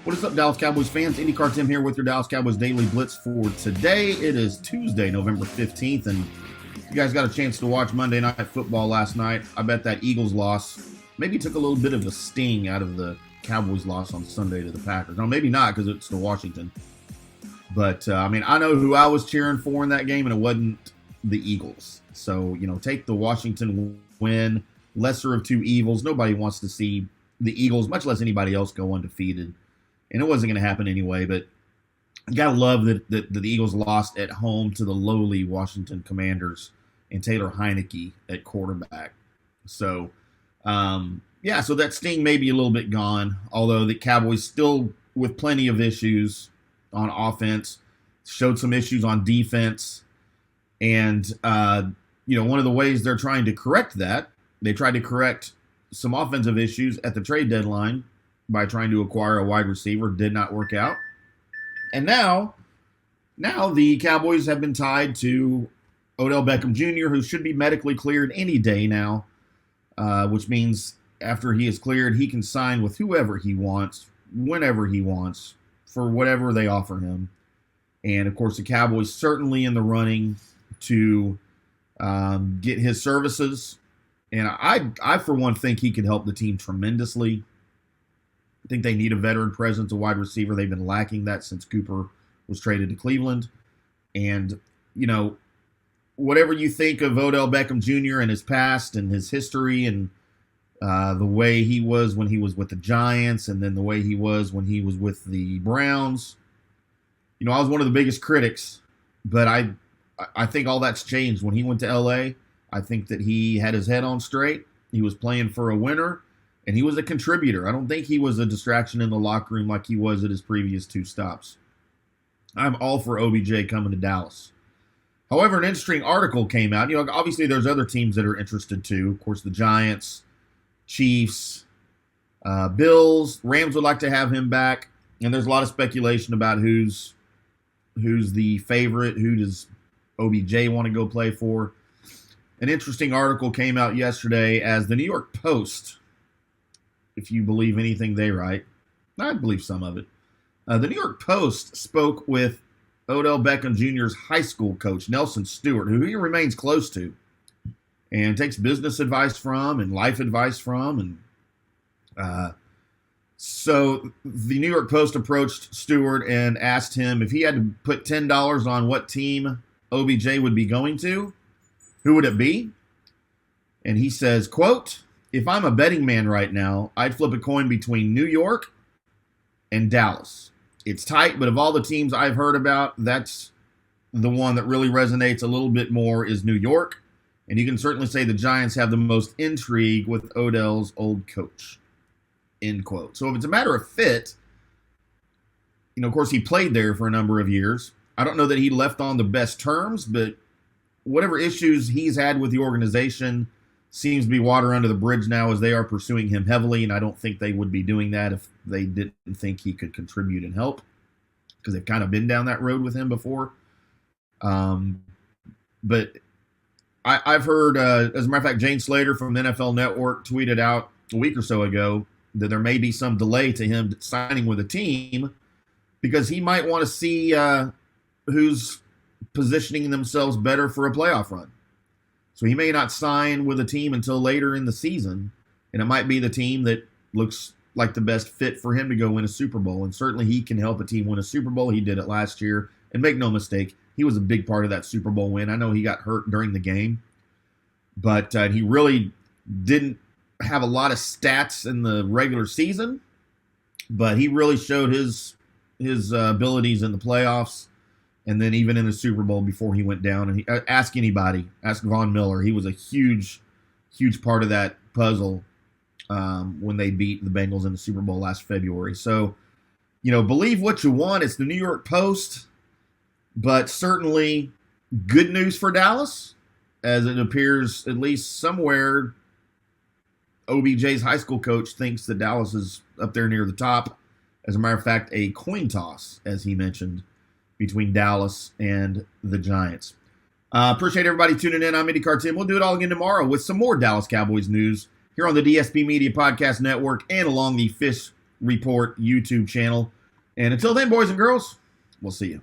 What is up, Dallas Cowboys fans? IndyCar Tim here with your Dallas Cowboys Daily Blitz for today. It is Tuesday, November 15th, and you guys got a chance to watch Monday Night Football last night. I bet that Eagles loss maybe took a little bit of the sting out of the Cowboys loss on Sunday to the Packers. No, maybe not because it's to Washington. But, I know who I was cheering for in that game, and it wasn't the Eagles. So, take the Washington win, lesser of two evils. Nobody wants to see the Eagles, much less anybody else, go undefeated. And it wasn't going to happen anyway, but you got to love that the Eagles lost at home to the lowly Washington Commanders and Taylor Heineke at quarterback. So, so that sting may be a little bit gone, although the Cowboys still with plenty of issues on offense, showed some issues on defense. And, one of the ways they're trying to correct that, they tried to correct some offensive issues at the trade deadline by trying to acquire a wide receiver. Did not work out. And now the Cowboys have been tied to Odell Beckham Jr., who should be medically cleared any day now, which means after he is cleared, he can sign with whoever he wants, whenever he wants, for whatever they offer him. And, of course, the Cowboys certainly in the running to get his services. And I, for one, think he could help the team tremendously. I think they need a veteran presence, a wide receiver. They've been lacking that since Cooper was traded to Cleveland. And, whatever you think of Odell Beckham Jr. and his past and his history and the way he was when he was with the Giants and then the way he was when he was with the Browns, I was one of the biggest critics, but I think all that's changed. When he went to L.A., I think that he had his head on straight. He was playing for a winner. And he was a contributor. I don't think he was a distraction in the locker room like he was at his previous two stops. I'm all for OBJ coming to Dallas. However, an interesting article came out. Obviously there's other teams that are interested too. Of course, the Giants, Chiefs, Bills, Rams would like to have him back. And there's a lot of speculation about who's the favorite. Who does OBJ want to go play for? An interesting article came out yesterday as the New York Post, if you believe anything they write. I believe some of it. The New York Post spoke with Odell Beckham Jr.'s high school coach, Nelson Stewart, who he remains close to and takes business advice from and life advice from. And so the New York Post approached Stewart and asked him if he had to put $10 on what team OBJ would be going to, who would it be? And he says, quote, "If I'm a betting man right now, I'd flip a coin between New York and Dallas. It's tight, but of all the teams I've heard about, that's the one that really resonates a little bit more is New York. And you can certainly say the Giants have the most intrigue with Odell's old coach." End quote. So if it's a matter of fit, of course he played there for a number of years. I don't know that he left on the best terms, but whatever issues he's had with the organization seems to be water under the bridge now as they are pursuing him heavily, and I don't think they would be doing that if they didn't think he could contribute and help, because they've kind of been down that road with him before. But I've heard, as a matter of fact, Jane Slater from the NFL Network tweeted out a week or so ago that there may be some delay to him signing with a team because he might want to see who's positioning themselves better for a playoff run. So he may not sign with a team until later in the season, and it might be the team that looks like the best fit for him to go win a Super Bowl. And certainly he can help a team win a Super Bowl. He did it last year. And make no mistake, he was a big part of that Super Bowl win. I know he got hurt during the game, but he really didn't have a lot of stats in the regular season, but he really showed his abilities in the playoffs. And then even in the Super Bowl before he went down, and ask anybody, ask Von Miller. He was a huge, huge part of that puzzle when they beat the Bengals in the Super Bowl last February. So, believe what you want. It's the New York Post, but certainly good news for Dallas, as it appears at least somewhere OBJ's high school coach thinks that Dallas is up there near the top. As a matter of fact, a coin toss, as he mentioned, between Dallas and the Giants. Appreciate everybody tuning in. I'm IndyCar Tim. We'll do it all again tomorrow with some more Dallas Cowboys news here on the DSP Media Podcast Network and along the Fish Report YouTube channel. And until then, boys and girls, we'll see you.